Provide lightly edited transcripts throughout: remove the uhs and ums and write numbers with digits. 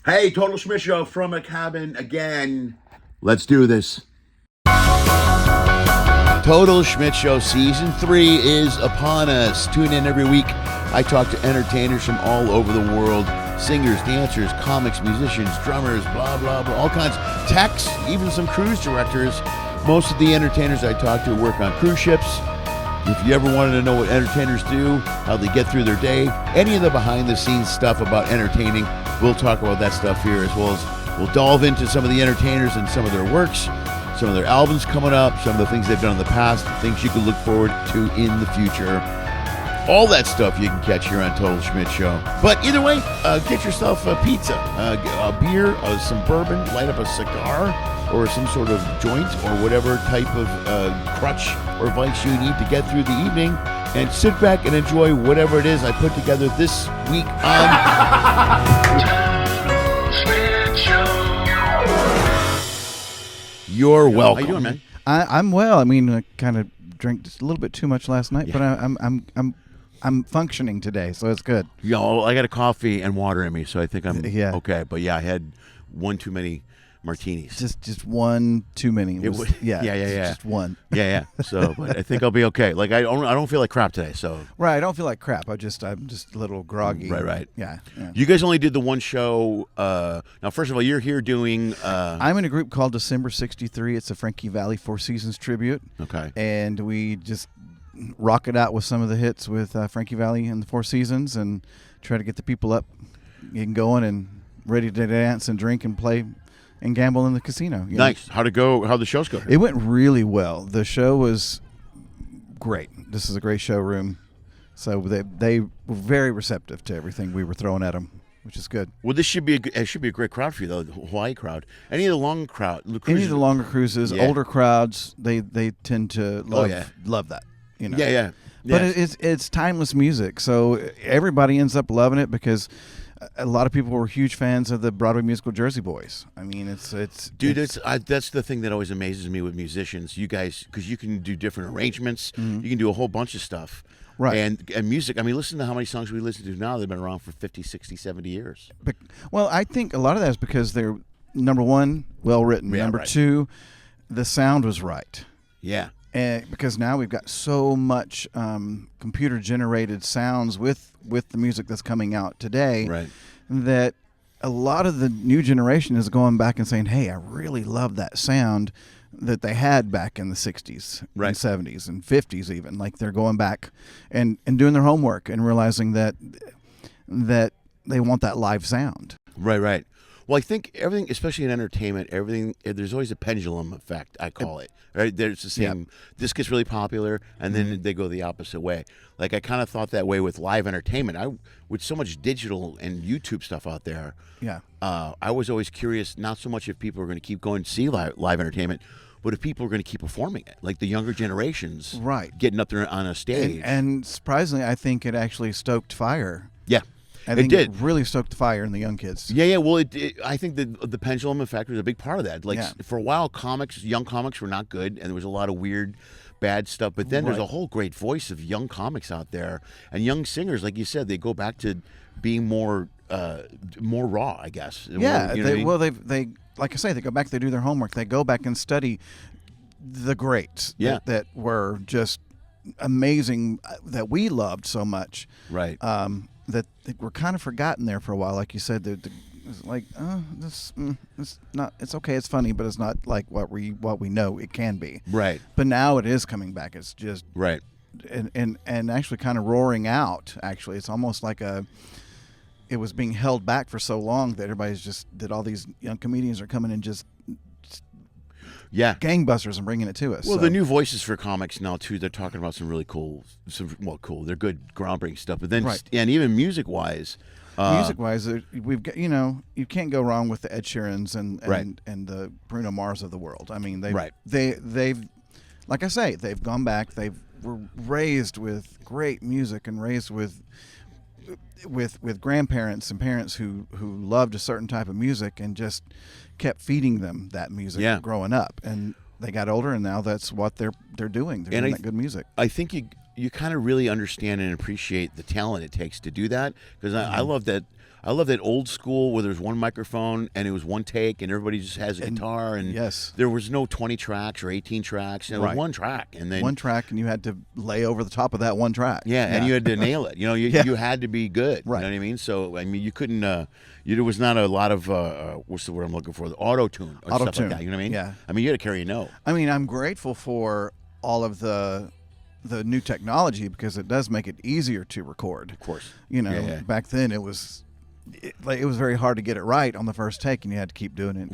Hey, Total Schmidt Show from a cabin again. Let's do this. Total Schmidt Show Season 3 is upon us. Tune in every week. I talk to entertainers from all over the world. Singers, dancers, comics, musicians, drummers, blah, blah, blah. All kinds. Techs, even some cruise directors. Most of the entertainers I talk to work on cruise ships. If you ever wanted to know what entertainers do, how they get through their day, any of the behind-the-scenes stuff about entertaining, we'll talk about that stuff here, as well as we'll delve into some of the entertainers and some of their works, some of their albums coming up, some of the things they've done in the past, things you can look forward to in the future. All that stuff you can catch here on Total Schmidt Show. But either way, get yourself a pizza, a beer, some bourbon, light up a cigar, or some sort of joint, or whatever type of crutch or vice you need to get through the evening, and sit back and enjoy whatever it is I put together this week on You're welcome. How you doing, man? I'm well. I mean, I kind of drank just a little bit too much last night, but I'm functioning today, so it's good. Yo, I got a coffee and water in me, so I think I'm okay. But yeah, I had one too many martinis. Just one too many. Yeah. Just one. Yeah. So, but I think I'll be okay. Like I don't feel like crap today. So right, I don't feel like crap. I'm just a little groggy. Right. Yeah. You guys only did the one show. Now, first of all, you're here doing. I'm in a group called December '63. It's a Frankie Valli Four Seasons tribute. Okay. And we just rock it out with some of the hits with Frankie Valli and the Four Seasons, and try to get the people up and going and ready to dance and drink and play and gamble in the casino. Nice. How'd it go? How'd the shows go? It went really well. The show was great. This is a great showroom. So they were very receptive to everything we were throwing at them, which is good. Well, it should be a great crowd for you, though. The Hawaii crowd. Any of the long crowd? Any of the longer cruises, older crowds, they tend to love that. You know? Yeah. But it's timeless music, so everybody ends up loving it because a lot of people were huge fans of the Broadway musical Jersey Boys. I mean, that's the thing that always amazes me with musicians. You guys, because you can do different arrangements, you can do a whole bunch of stuff. Right. And music, I mean, listen to how many songs we listen to now. They've been around for 50, 60, 70 years. Well, I think a lot of that is because they're, number one, well written. Yeah, number right. two, the sound was right. Yeah. And because now we've got so much computer generated sounds with the music that's coming out today, Right. that a lot of the new generation is going back and saying, hey, I really love that sound that they had back in the 60s Right. and 70s and 50s even. Like they're going back and doing their homework and realizing that they want that live sound. Right. Well, I think everything, especially in entertainment, there's always a pendulum effect, I call it. Right? There's the same, this gets really popular, and then they go the opposite way. Like, I kind of thought that way with live entertainment. With so much digital and YouTube stuff out there, I was always curious, not so much if people are going to keep going to see live entertainment, but if people are going to keep performing it, like the younger generations, right, getting up there on a stage. And surprisingly, I think it actually stoked fire. Yeah. I think it did. It really stoked the fire in the young kids. Yeah. Well, I think the pendulum effect was a big part of that. Like for a while, young comics were not good, and there was a lot of weird, bad stuff. But then there's a whole great voice of young comics out there, and young singers, like you said, they go back to being more raw, I guess. Yeah. They like I say, they go back, they do their homework, they go back and study the greats that were just amazing, that we loved so much. Right. That were kind of forgotten there for a while, like you said. It's like, it's not. It's okay. It's funny, but it's not like what we know it can be. Right. But now it is coming back. It's just right. And actually kind of roaring out. Actually, it's almost like it was being held back for so long that all these young comedians are coming and just gangbusters and bringing it to us. Well, the new voices for comics now too, they're talking about some really cool. They're good, groundbreaking stuff. But then, and even music wise, we've got, you can't go wrong with the Ed Sheerans and the Bruno Mars of the world. I mean, they've like I say, they've gone back. They were raised with great music and raised with grandparents and parents who loved a certain type of music and just kept feeding them that music growing up, and they got older, and now that's what they're doing. They're doing that good music. I think you kind of really understand and appreciate the talent it takes to do that, because I love that. I love that old school where there's one microphone and it was one take and everybody just has a guitar and there was no 20 tracks or 18 tracks. It was one track and then one track and you had to lay over the top of that one track. Yeah, and you had to nail it. You know, you had to be good. Right. You know what I mean? So I mean, you couldn't. There was not a lot of what's the word I'm looking for? The auto tune or stuff like that. You know what I mean? Yeah. I mean, you had to carry a note. I mean, I'm grateful for all of the new technology because it does make it easier to record. Of course. You know, back then it was very hard to get it right on the first take, and you had to keep doing it,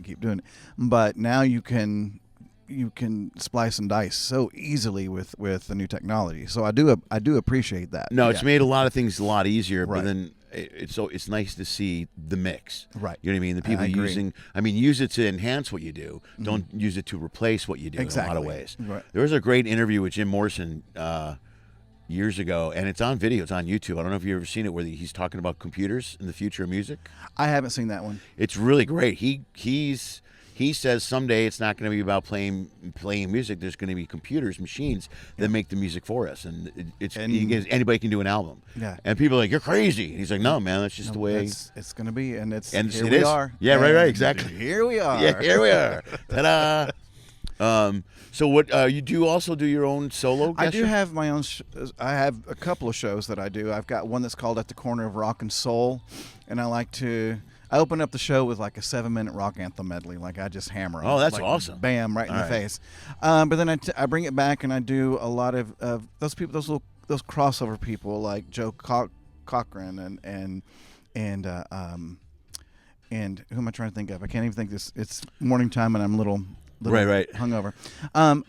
keep doing it. But now you can splice and dice so easily with the new technology. So I do appreciate that. No, it's made a lot of things a lot easier. But then it's nice to see the mix. Right. You know what I mean? The people use it to enhance what you do. Don't use it to replace what you do in a lot of ways. Right. There was a great interview with Jim Morrison years ago, and it's on video. It's on YouTube. I don't know if you've ever seen it, where he's talking about computers and the future of music. I haven't seen that one. It's really great. He says someday it's not going to be about playing music. There's going to be computers, machines that make the music for us, and anybody can do an album. Yeah. And people are like, "You're crazy." And he's like, "No, man, that's just the way it's going to be." And here we are. Yeah, right, exactly. Here we are. Yeah, here we are. Ta-da! So what you do? Also do your own solo? I do have my own. I have a couple of shows that I do. I've got one that's called At the Corner of Rock and Soul, and I open up the show with like a 7-minute rock anthem medley. Like I just hammer them. Oh, that's like, awesome! Bam, right in the face. But then I bring it back and I do a lot of those people, those crossover people like Joe Cochran and who am I trying to think of? I can't even think this. It's morning time and I'm a little hungover.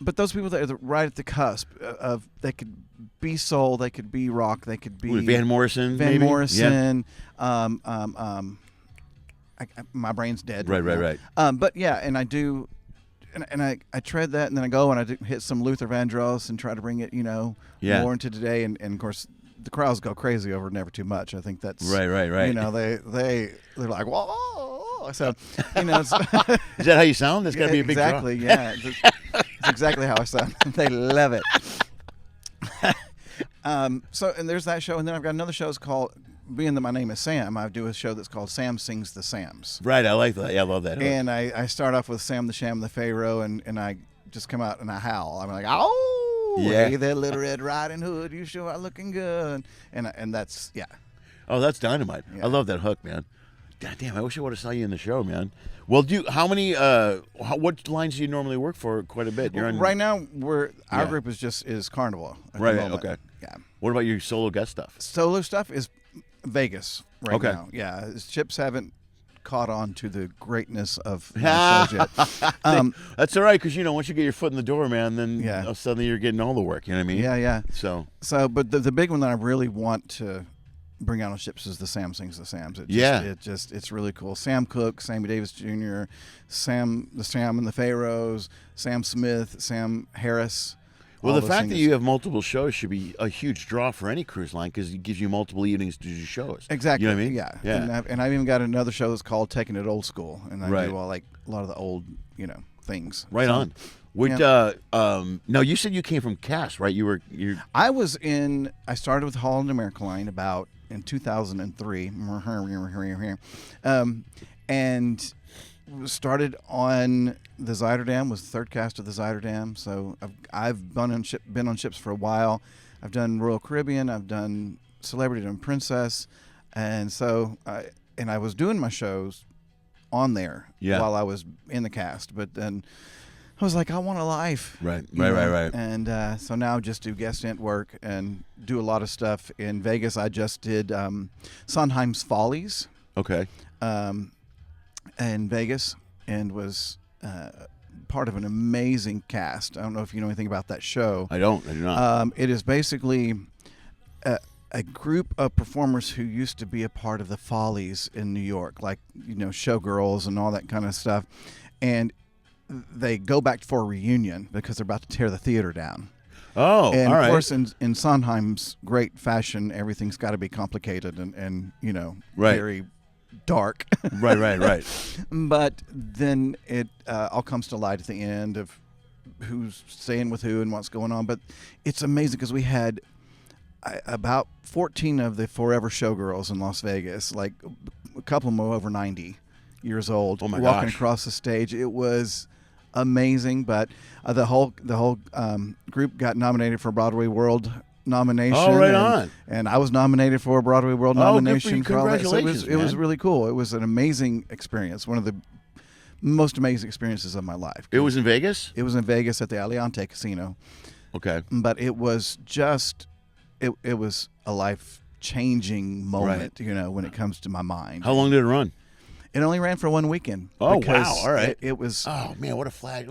But those people that are right at the cusp of, they could be soul, they could be rock, they could be Van Morrison. My brain's dead. Right. But yeah, and I do, and I tread that, and then I go and I hit some Luther Vandross and try to bring it, more into today, and of course the crowds go crazy over Never Too Much. I think that's right. You know, they're like, whoa. So, it's, is that how you sound? That's got to be a big draw. Exactly. Yeah, that's exactly how I sound. They love it. So, and there's that show, and then I've got another show that's called, being that my name is Sam, I do a show that's called Sam Sings the Sams. Right, I like that. Yeah, I love that. And I start off with Sam the Sham the Pharaoh, and I just come out and I howl. I'm like, oh, hey there, Little Red Riding Hood, you sure are looking good. And that's, Oh, that's dynamite. Yeah. I love that hook, man. God damn, I wish I would have saw you in the show, man. Well, what lines do you normally work for? Quite a bit. Right now, our group is Carnival. Right. Okay. Yeah. What about your solo guest stuff? Solo stuff is Vegas right now. Yeah. Chips haven't caught on to the greatness of the shows yet. That's all right, because once you get your foot in the door, man, then suddenly you're getting all the work. You know what I mean? Yeah. So, but the big one that I really want to bring out on Ships is the Sam Sings the Sams. It's really cool. Sam Cooke, Sammy Davis Jr., Sam and the Pharaohs, Sam Smith, Sam Harris. Well, the fact that you have multiple shows should be a huge draw for any cruise line, because it gives you multiple evenings to do shows. Exactly. You know what I mean? Yeah. And I've even got another show that's called Taking It Old School, and I do a lot of the old things. Right on. Now you said you came from Cass, right? I started with Holland America Line about in 2003, and started on the Zuiderdam, was the third cast of the Zuiderdam. So I've been on ships for a while. I've done Royal Caribbean, I've done Celebrity and Princess, and so I was doing my shows on there while I was in the cast, but then I was like, I want a life. Right. And so now I just do guest ent work and do a lot of stuff. In Vegas, I just did Sondheim's Follies. Okay. In Vegas, and was part of an amazing cast. I don't know if you know anything about that show. I do not. It is basically a group of performers who used to be a part of the Follies in New York, like, Showgirls and all that kind of stuff. And they go back for a reunion because they're about to tear the theater down. Oh, and all right. Of course, in Sondheim's great fashion, everything's got to be complicated and very dark. Right. But then it all comes to light at the end of who's staying with who and what's going on. But it's amazing because we had about 14 of the Forever Showgirls in Las Vegas. Like a couple of them were over 90 years old. Oh my walking gosh. across the stage. It was amazing. But the whole group got nominated for a Broadway World nomination. Oh, right on. And I was nominated for a Broadway World nomination. Good for you. Congratulations, it was really cool. It was an amazing experience. One of the most amazing experiences of my life. It was in Vegas? It was in Vegas at the Aliante Casino. Okay. But it was just, it was a life-changing moment, when it comes to my mind. How long did it run? It only ran for 1 weekend. Oh, wow. All right. It was. Oh, man, what a flag.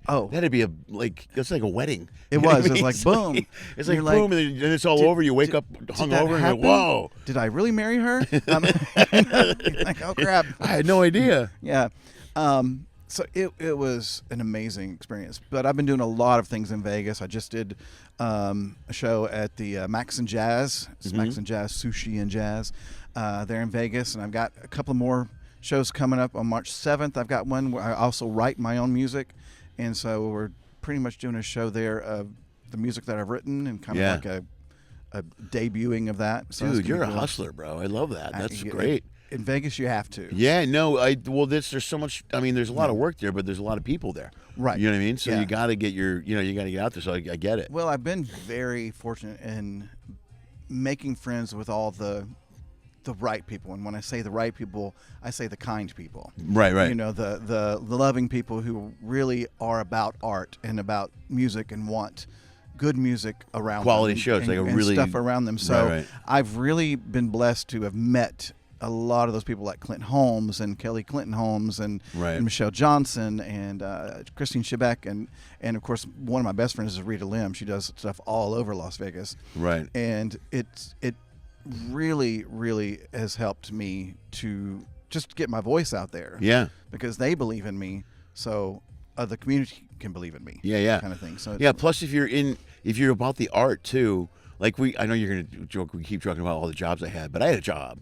Oh. That'd be it's like a wedding. It was. It was like, boom. It's like, boom, and it's all over. You wake up hungover and you're like, whoa. Did I really marry her? Like, oh, crap. I had no idea. Yeah. So it was an amazing experience. But I've been doing a lot of things in Vegas. I just did a show at the Max and Jazz. It's Max and Jazz, Sushi and Jazz there in Vegas. And I've got a couple more shows coming up on March 7th. I've got one where I also write my own music. And so we're pretty much doing a show there of the music that I've written and kind of like a debuting of that. So dude, you're a hustler, bro. I love that. That's great. In Vegas, you have to. Yeah, no, there's so much. I mean, there's a lot of work there, but there's a lot of people there. Right. You know what I mean? So you got to get you got to get out there. So I get it. Well, I've been very fortunate in making friends with all the right people. And when I say the right people, I say the kind people. Right. The loving people who really are about art and about music and want good music around quality them shows, and, like really stuff around them. So right. I've really been blessed to have met a lot of those people like Clint Holmes and Kelly Clinton Holmes and Michelle Johnson and Christine Shebeck and of course one of my best friends is Rita Lim. She does stuff all over Las Vegas. Right. And it really, really has helped me to just get my voice out there. Yeah. Because they believe in me, so the community can believe in me. Yeah. Kind of thing. So plus if you're about the art too. Like I know you're gonna joke. We keep talking about all the jobs I had, but I had a job.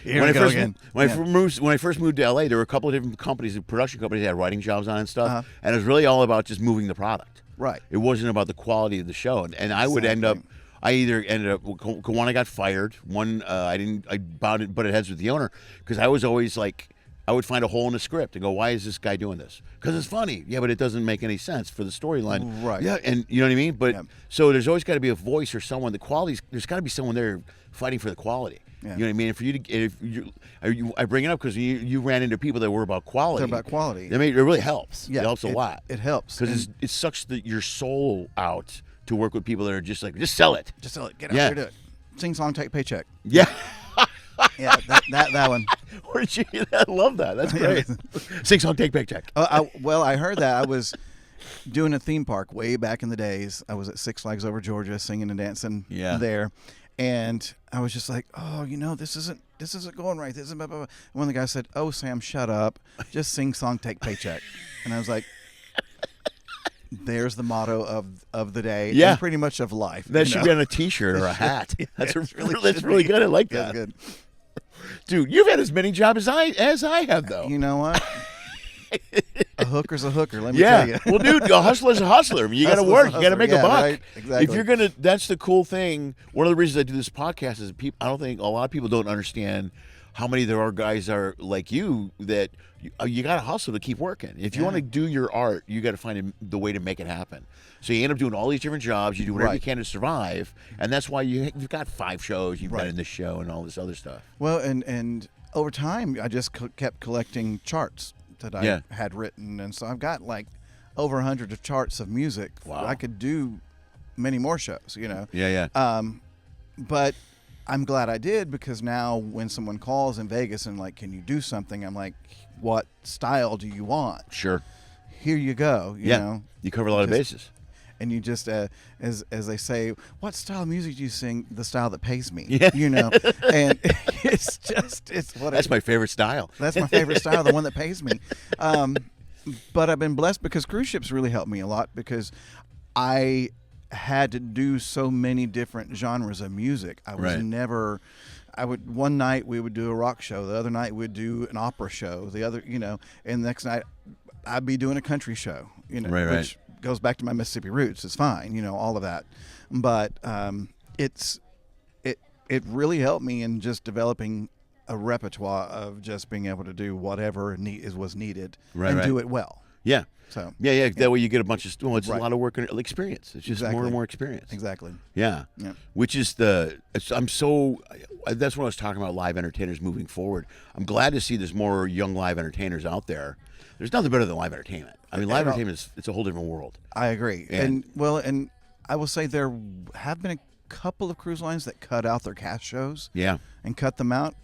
When I first moved to LA, there were a couple of different companies, production companies, that had writing jobs on and stuff, and it was really all about just moving the product. Right. It wasn't about the quality of the show, and I would end up. I either ended up one I got fired, one I butted heads with the owner because I was always like. I would find a hole in the script and go, why is this guy doing this? Because it's funny. Yeah, but it doesn't make any sense for the storyline. Right. Yeah, and you know what I mean? But so there's always got to be a voice or someone. There's got to be someone there fighting for the quality. Yeah. You know what I mean? And for you to, I bring it up because you ran into people that were about quality. They're about quality. I mean, it really helps. Yeah, it helps a lot. It helps. Because it sucks your soul out to work with people that are just like, just sell it. Just sell it. Get out there, do it. Sing, song, take paycheck. Yeah. Yeah, that one. Where'd you? I love that. That's great. Sing, song, take paycheck. I heard that. I was doing a theme park way back in the days. I was at Six Flags Over Georgia singing and dancing there. And I was just like, oh, this isn't going right. This isn't blah, blah, blah. And one of the guys said, oh, Sam, shut up. Just sing, song, take paycheck. And I was like, there's the motto of the day and pretty much of life. That should be on a T-shirt or a hat. That's really good. I like that. That's good. Dude, you've had as many jobs as I have, though. You know what? A hooker's a hooker, let me tell you. Well, dude, a hustler's a hustler. I mean, you got to work. You got to make a buck. Right? Exactly. If you're going to, that's the cool thing. One of the reasons I do this podcast is I don't think a lot of people don't understand how many there are guys are like you that you got to hustle to keep working. If you want to do your art, you got to find the way to make it happen. So you end up doing all these different jobs. You do whatever you can to survive, and that's why you've got 5 shows. You've been in this show and all this other stuff. Well, and over time, I just kept collecting charts that I had written, and so I've got like over 100 of charts of music. Wow. I could do many more shows, Yeah. But I'm glad I did because now when someone calls in Vegas and like, can you do something? I'm like, what style do you want? Sure. Here you go. You know, you cover a lot of bases. And you just, as they say, what style of music do you sing? The style that pays me. Yeah. And it's what. That's my favorite style. That's my favorite style, the one that pays me. But I've been blessed because cruise ships really helped me a lot because I had to do so many different genres of music. I was never. One night we would do a rock show. The other night we'd do an opera show. The other, and the next night I'd be doing a country show. Which goes back to my Mississippi roots. It's fine, all of that. But it really helped me in just developing a repertoire of just being able to do whatever was needed and do it well. Yeah. So yeah. That way you get a bunch of it's a lot of work and experience. It's just more and more experience. Exactly. Yeah. Which is that's what I was talking about, live entertainers moving forward. I'm glad to see there's more young live entertainers out there. There's nothing better than live entertainment. I mean, live entertainment it's a whole different world. I agree. And I will say there have been a couple of cruise lines that cut out their cast shows. Yeah. And cut them out,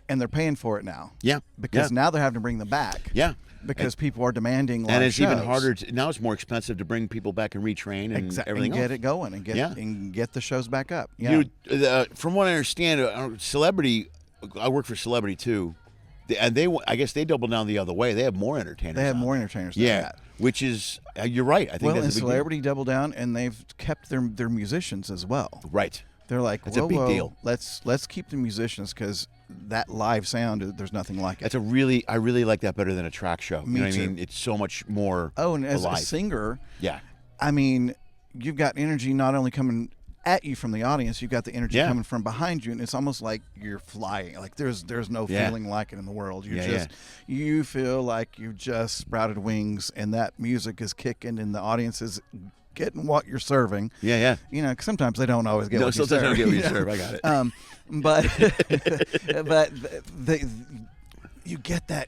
and they're paying for it now. Yeah. Because now they're having to bring them back. Yeah. Because people are demanding live and it's shows. even harder now. It's more expensive to bring people back and retrain and everything and get else. it going and get the shows back up. From what I understand, Celebrity. I work for Celebrity too, and I guess they double down the other way. They have more entertainers. They have more entertainers. Than that. Which is you're right. I think that's and a big Celebrity deal. double down, and they've kept their musicians as well. Right. They're like, it's a big deal. Let's keep the musicians because that live sound, there's nothing like it. I really like that better than a track show. Me you know too. What I mean? It's so much more. Oh, and as alive. a singer, yeah. I mean, you've got energy not only coming at you from the audience, you've got the energy coming from behind you, and it's almost like you're flying. Like there's no feeling like it in the world. You feel like you just sprouted wings, and that music is kicking, and the audience is getting what you're serving. Yeah. You know, 'cause sometimes they don't always get what you serve. Sometimes they don't get what you serve. I got it. But you get that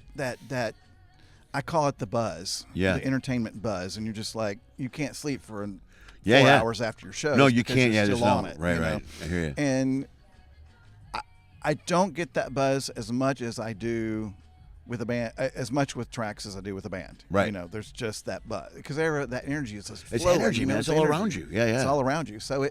I call it the buzz. Yeah. The entertainment buzz, and you're just like you can't sleep for 4 hours after your show. No, you can't. You're There's still on it. Right. Know? I hear you. And I don't get that buzz as much as I do with a band, as much with tracks as I do with a band. Right. You know, there's just that buzz because that energy is just it's flowing, energy, man. It's all around you. Yeah. It's all around you. So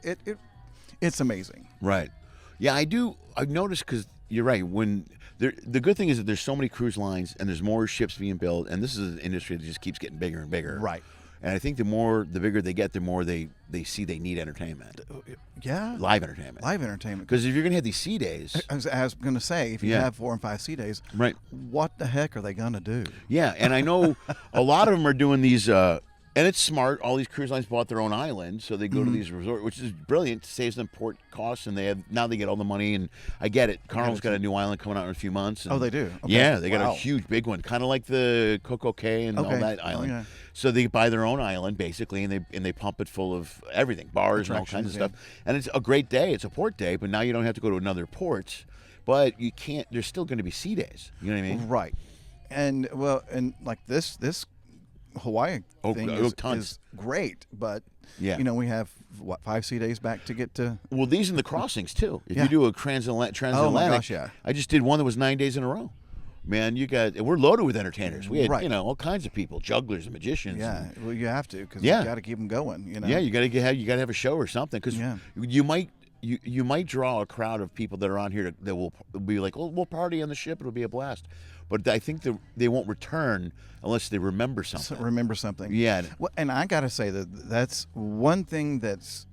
it's amazing. Right. Yeah, I do. I've noticed because you're right. When the good thing is that there's so many cruise lines and there's more ships being built, and this is an industry that just keeps getting bigger and bigger. Right. And I think the bigger they get, the more they see they need entertainment. Yeah. Live entertainment. Live entertainment. Because if you're going to have these sea days. I was going to say, if you have 4 and 5 sea days, right? What the heck are they going to do? Yeah, and I know a lot of them are doing these, and it's smart. All these cruise lines bought their own island, so they go to these resorts, which is brilliant. Saves them port costs, and now they get all the money. And I get it. Carnival's got a new island coming out in a few months. And, they do? Okay. Yeah, they got a huge, big one, kind of like the Coco Cay and all that island. Oh, yeah. So they buy their own island basically, and they pump it full of everything, bars and all kinds of stuff. And it's a great day. It's a port day, but now you don't have to go to another port. But you can't. There's still going to be sea days. You know what I mean? Right. And like this Hawaii thing is great, but we have 5 sea days back to get to. Well, these are the crossings too. If you do a transatlantic, oh my gosh, yeah. I just did one that was 9 days in a row. Man, we're loaded with entertainers. We had all kinds of people, jugglers and magicians. Yeah, well, you have to because you got to keep them going. You know. Yeah, you got to have a show or something because you might draw a crowd of people that are on here that will be like, oh, we'll party on the ship. It'll be a blast. But I think they won't return unless they remember something. Yeah. Well, and I got to say that's one thing that's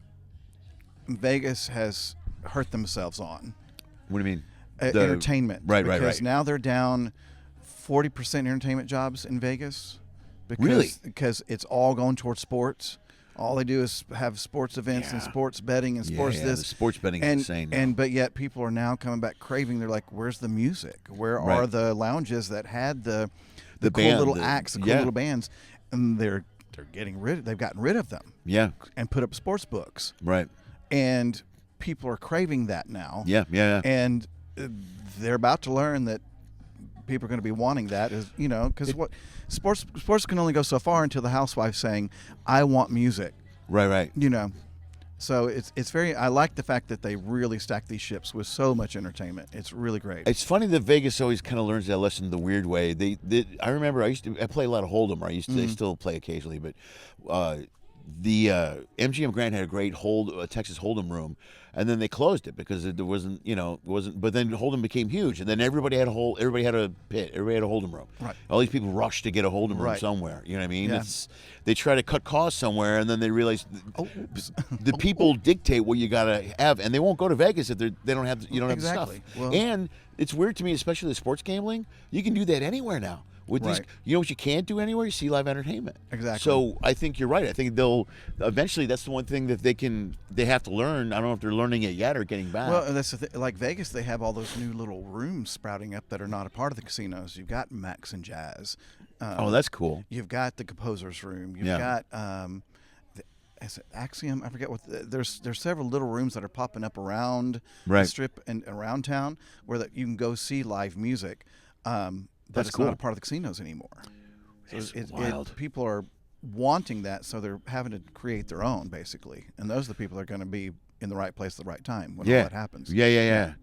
Vegas has hurt themselves on. What do you mean? Entertainment. Right. Because now they're down 40% entertainment jobs in Vegas. Really? Because it's all going towards sports. All they do is have sports events and sports betting and sports this. The sports betting is insane. But yet people are now coming back craving. They're like, where's the music? Where are the lounges that had the cool band, little acts, the cool little bands? And they've gotten rid of them. Yeah. And put up sports books. Right. And people are craving that now. Yeah. And they're about to learn that people are going to be wanting that, because what sports can only go so far until the housewife's saying, "I want music." Right. So it's very. I like the fact that they really stack these ships with so much entertainment. It's really great. It's funny that Vegas always kind of learns that lesson the weird way. I remember I play a lot of Hold'em. I still play occasionally, but the MGM Grand had a great Texas Hold'em room, and then they closed it because there wasn't. But then Hold'em became huge, and then everybody had a pit, everybody had a Hold'em room. Right. All these people rushed to get a Hold'em room somewhere. You know what I mean? Yeah. They try to cut costs somewhere, and then they realize the people dictate what you gotta have, and they won't go to Vegas if they don't have the stuff. Well, and it's weird to me, especially the sports gambling. You can do that anywhere now. With these, you know what you can't do anywhere? You see live entertainment. Exactly. So I think you're right. I think they'll eventually. That's the one thing that they have to learn. I don't know if they're learning it yet or getting back. Well, that's like Vegas. They have all those new little rooms sprouting up that are not a part of the casinos. You've got Max and Jazz. Oh, that's cool. You've got the Composer's Room. You've got is it Axiom? I forget what. There's several little rooms that are popping up around the Strip and around town where that you can go see live music. But it's not a part of the casinos anymore. So it's wild. People are wanting that, so they're having to create their own, basically. And those are the people that are going to be in the right place at the right time when all that happens. Yeah,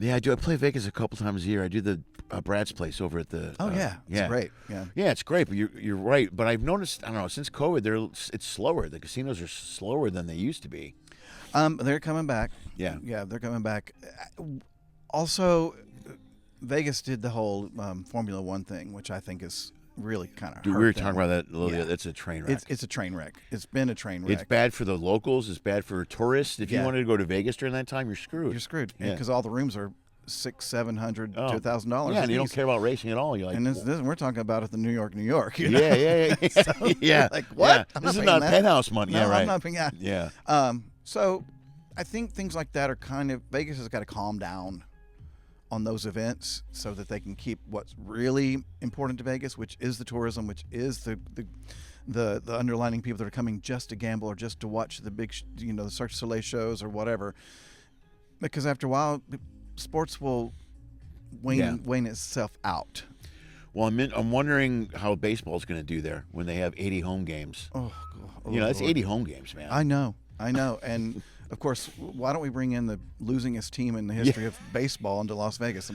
I do. I play Vegas a couple times a year. I do the Brad's place over at the. It's great. Yeah, it's great. But you're right. But I've noticed, I don't know, since COVID, it's slower. The casinos are slower than they used to be. They're coming back. Yeah, they're coming back. Also, Vegas did the whole Formula One thing, which I think is really kind of. Dude, we were talking about that a little bit. It's a train wreck. It's a train wreck. It's been a train wreck. It's bad for the locals. It's bad for tourists. If you wanted to go to Vegas during that time, you're screwed. You're screwed because all the rooms are $600-700 to $1,000. Yeah, and you don't care about racing at all. You're like, and this we're talking about at the New York. You know? Yeah. So, yeah. Like what? Yeah. This is not penthouse money. No, yeah, right. I'm not paying that. Yeah. So I think things like that are kind of Vegas has got to calm down on those events so that they can keep what's really important to Vegas, which is the tourism, which is the underlining people that are coming just to gamble or just to watch the big, the Cirque du Soleil shows or whatever. Because after a while, sports will wane itself out. Well, I'm wondering how baseball's going to do there when they have 80 home games. Oh, that's 80 home games, man. I know, and. Of course, why don't we bring in the losingest team in the history of baseball into Las Vegas?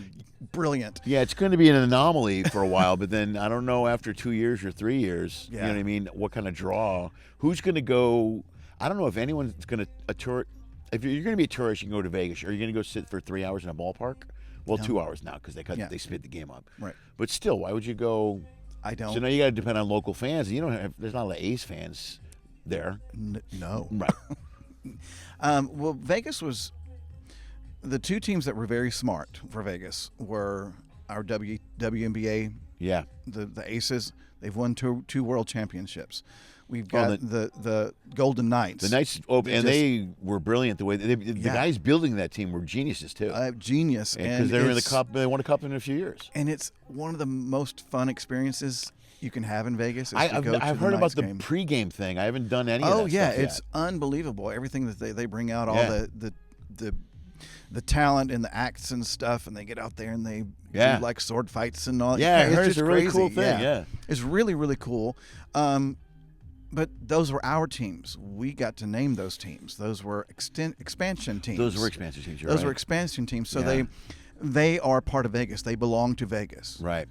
Brilliant. Yeah, it's going to be an anomaly for a while, but then I don't know after 2 years or 3 years, you know what I mean, what kind of draw. Who's going to go? I don't know if anyone's going to a tour. If you're going to be a tourist, you can go to Vegas. Are you going to go sit for 3 hours in a ballpark? Well, 2 hours now because they split the game up. Right. But still, why would you go? I don't. So now you got to depend on local fans. There's not a lot of A's fans there. No. Right. Well, Vegas was the two teams that were very smart for Vegas were our WNBA. Yeah. The Aces. They've won two world championships. We've got the Golden Knights. The Knights, they were brilliant. The way the guys building that team were geniuses too. Genius, because they were in the cup. They won a cup in a few years. And it's one of the most fun experiences you can have in Vegas. I've heard about the pregame thing. I haven't done any of that stuff yet. It's unbelievable. Everything that they bring out, all the talent and the acts and stuff, and they get out there and they do like sword fights and all. Yeah, it's just a really cool thing. Yeah. It's really, really cool. But those were our teams. We got to name those teams. Those were expansion teams. Those were expansion teams. Those were expansion teams. So they are part of Vegas. They belong to Vegas. Right.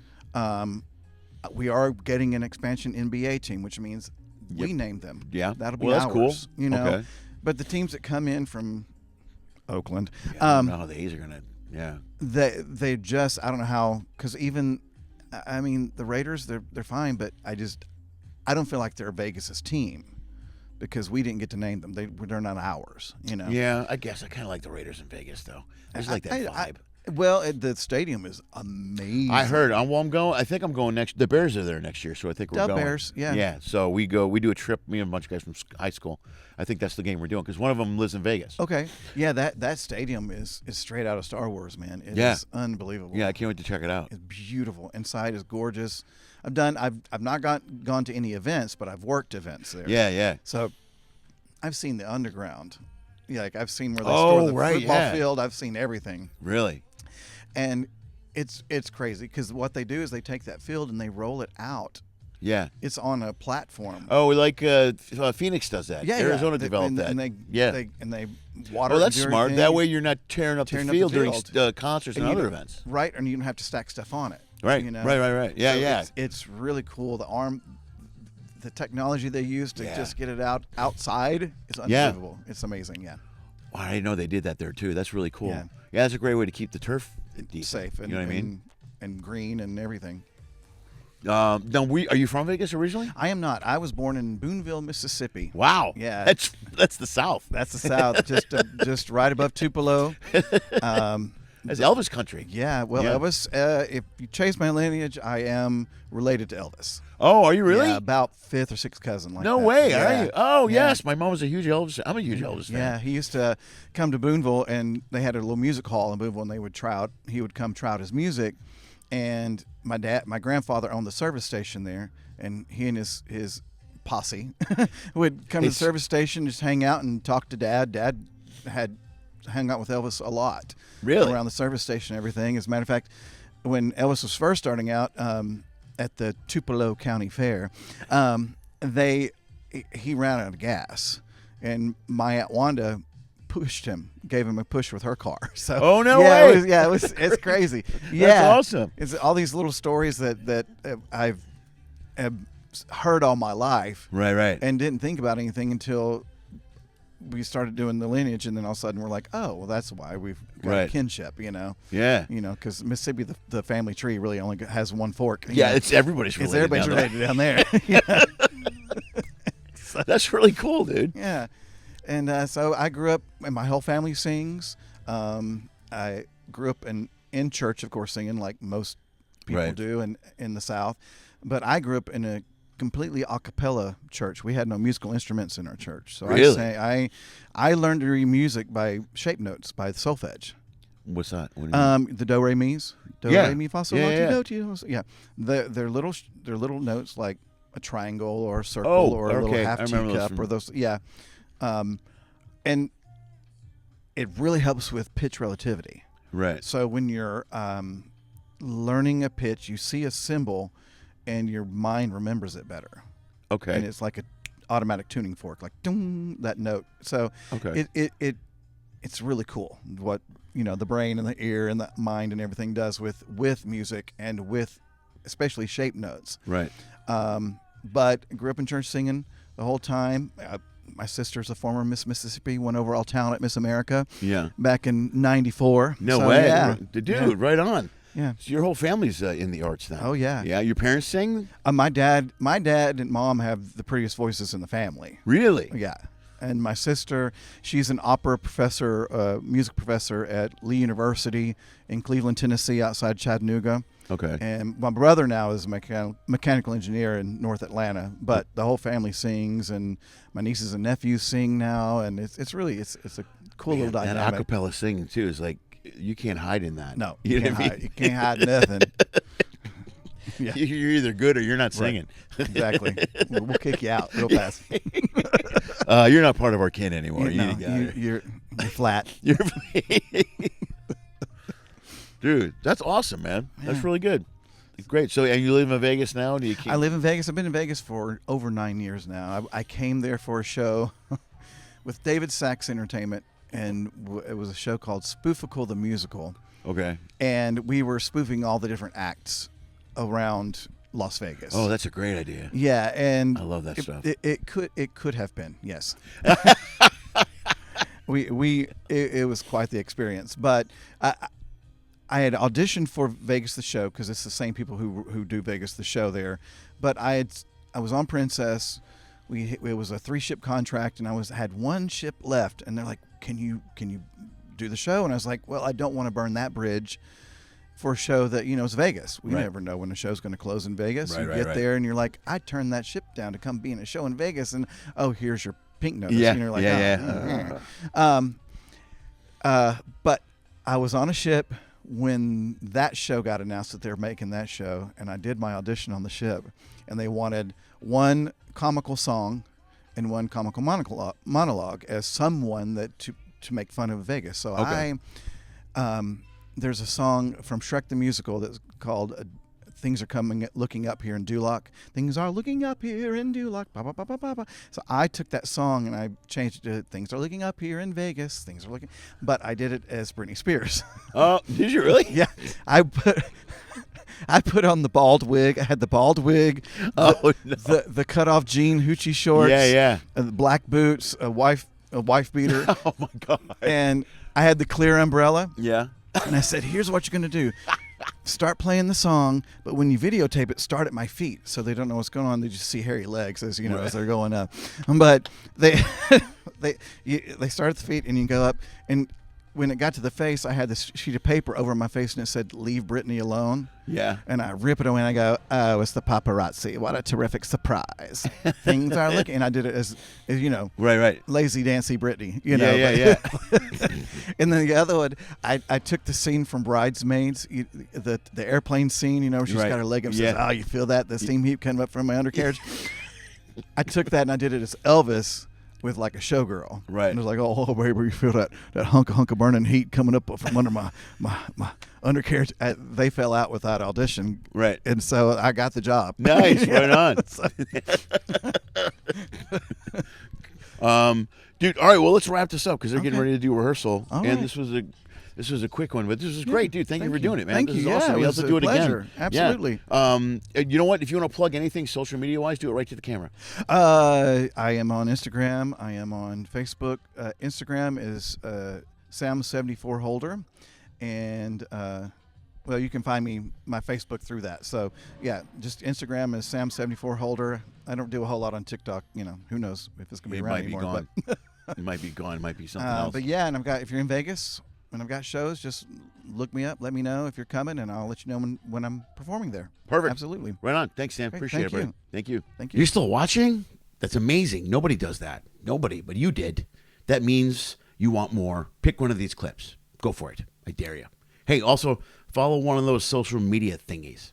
We are getting an expansion NBA team, which means we named them. Yeah. That'll be that's ours. Cool. Okay. But the teams that come in from Oakland, I don't know how the A's are gonna. Yeah. They just I don't know how, because even the Raiders they're fine, but I don't feel like they're Vegas's team because we didn't get to name them. They're not ours. Yeah, I guess I kind of like the Raiders in Vegas though. I just like that vibe. The stadium is amazing. I heard. I'm going. I think I'm going next. The Bears are there next year, so I think we're going. Bears, yeah. Yeah. So we go. We do a trip. Me and a bunch of guys from high school. I think that's the game we're doing because one of them lives in Vegas. Okay. Yeah. That stadium is straight out of Star Wars, man. It is unbelievable. Yeah, I can't wait to check it out. It's beautiful. Inside is gorgeous. I've not gone to any events, but I've worked events there. Yeah. So I've seen the underground. Yeah, like I've seen where they store the football field. I've seen everything. Really. And it's crazy because what they do is they take that field and they roll it out. Yeah. It's on a platform. Oh, like Phoenix does that. Yeah, Arizona developed that. And they water. Well, that's smart. That way you're not tearing up the field during concerts and other events. Right, and you don't have to stack stuff on it. Right. Right. Yeah. It's really cool. The technology they use to just get it outside is unbelievable. It's amazing. Yeah. Wow, I didn't know they did that there too. That's really cool. Yeah, that's a great way to keep the turf safe. And, you know what I mean? And green and everything. Now, are you from Vegas originally? I am not. I was born in Boonville, Mississippi. Wow. Yeah. That's the South. That's the South. just right above Tupelo. That's Elvis country. Yeah, well, Elvis, if you chase my lineage, I am related to Elvis. Oh, are you really? Yeah, about 5th or 6th cousin. Like no that. way, yeah. are you? Oh, yes. My mom was a huge Elvis. I'm a huge Elvis fan. Yeah, he used to come to Boonville, and they had a little music hall in Boonville, and they would trout. He would come trout his music, and my grandfather owned the service station there, and he and his posse would come to the service station, just hang out and talk to Dad. Dad had hung out with Elvis a lot. Really? Around the service station and everything. As a matter of fact, when Elvis was first starting out at the Tupelo County Fair, he ran out of gas, and my Aunt Wanda gave him a push with her car. So oh, no way. It's crazy. That's awesome. It's all these little stories that I've heard all my life. Right. And didn't think about anything until we started doing the lineage, and then all of a sudden we're like, oh, well, that's why we've got a kinship, Yeah. Because Mississippi, the family tree really only has one fork. It's everybody's related. Everybody's related down there. So, that's really cool, dude. Yeah. And so I grew up, and my whole family sings. I grew up in church, of course, singing like most people do in the South. But I grew up in a completely a cappella church. We had no musical instruments in our church. So really? I learned to read music by shape notes, by the solfege. What's that? What the do re mi's. Do re mi fa sol la ti do ti. Yeah. They're little notes like a triangle or a circle or a little half teacup or those. Yeah. And it really helps with pitch relativity. Right. So when you're learning a pitch, you see a symbol, and your mind remembers it better. Okay. And it's like an automatic tuning fork, like ding, that note. So it's really cool what the brain and the ear and the mind and everything does with music and with especially shape notes. Right. But I grew up in church singing the whole time. My sister's a former Miss Mississippi, won overall talent at Miss America. Yeah. Back in '94. No way. Yeah. Dude, right on. Yeah. So your whole family's in the arts now. Oh yeah. Yeah. Your parents sing? My dad and mom have the prettiest voices in the family. Really? Yeah. And my sister, she's an opera professor, music professor at Lee University in Cleveland, Tennessee, outside Chattanooga. Okay. And my brother now is a mechanical engineer in North Atlanta. But the whole family sings, and my nieces and nephews sing now, and it's a cool little dynamic. That a cappella singing too is like, you can't hide in that. No, you can't hide. You can't hide nothing. Yeah. You're either good or you're not singing. Right. Exactly. We'll kick you out real fast. You're not part of our kin anymore. You're flat. You're dude, that's awesome, man. Yeah. That's really good. Great. So, and you live in Vegas now? I live in Vegas. I've been in Vegas for over 9 years now. I came there for a show with David Sachs Entertainment, and it was a show called Spoofical the Musical. Okay. And we were spoofing all the different acts around Las Vegas. Oh, that's a great idea. Yeah, and I love that stuff. It could have been, yes. It was quite the experience, but I had auditioned for Vegas the Show because it's the same people who do Vegas the Show there, but I was on Princess. It was a 3-ship contract, and I had 1 ship left, and they're like, "Can you do the show?" And I was like, "Well, I don't want to burn that bridge for a show that it's Vegas. We never know when a show's going to close in Vegas. You get there, and you're like, I turned that ship down to come be in a show in Vegas, and here's your pink notice." Yeah, and you're like, yeah. But I was on a ship when that show got announced that they're making that show, and I did my audition on the ship, and they wanted 1 comical song and 1 comical monologue as someone that to make fun of Vegas. So there's a song from Shrek the Musical that's called "Things Are Looking Up Here in Duloc." Things are looking up here in Duloc. Ba, ba, ba, ba, ba, ba. So I took that song and I changed it to "Things Are Looking Up Here in Vegas." Things are looking, but I did it as Britney Spears. Oh, did you really? Yeah, I put on the bald wig. I had the bald wig, the cut off jean hoochie shorts, the black boots, a wife beater. Oh my God! And I had the clear umbrella. Yeah. And I said, "Here's what you're going to do. Start playing the song, but when you videotape it, start at my feet so they don't know what's going on. They just see hairy legs as as they're going up. But they start at the feet, and you go up, and when it got to the face, I had this sheet of paper over my face and it said, "Leave Brittany alone." Yeah. And I rip it away and I go, "Oh, it's the paparazzi. What a terrific surprise. Things are looking." And I did it as right. lazy dancy Brittany, Yeah. And then the other one, I took the scene from Bridesmaids, the airplane scene, where she's got her leg up and says, "Oh, you feel that? The steam heap coming up from my undercarriage." I took that and I did it as Elvis with like a showgirl. Right. And it was like, "Oh, baby, you feel that hunk of burning heat coming up from under my undercarriage." They fell out without audition. Right. And so I got the job. Nice. Right on. Dude, all right, well, let's wrap this up because they're getting ready to do rehearsal. All and right. this was a quick one, but this was great, dude. Thank you for doing it, man. Thank this you. is awesome. It We'll was have to a do it pleasure. again. Absolutely. Yeah. You know what? If you want to plug anything social media-wise, do it right to the camera. I am on Instagram. I am on Facebook. Instagram is Sam74Holder. And, well, you can find my Facebook through that. So, yeah, just Instagram is Sam74Holder. I don't do a whole lot on TikTok. Who knows if it's going to be around anymore. Gone. It might be gone. It might be something else. But, yeah, and if you're in Vegas and I've got shows, just look me up. Let me know if you're coming, and I'll let you know when I'm performing there. Perfect. Absolutely. Right on. Thanks, Sam. Great. Appreciate it, buddy. Thank you. Thank you. You're still watching? That's amazing. Nobody does that. Nobody, but you did. That means you want more. Pick one of these clips. Go for it. I dare you. Hey, also follow one of those social media thingies.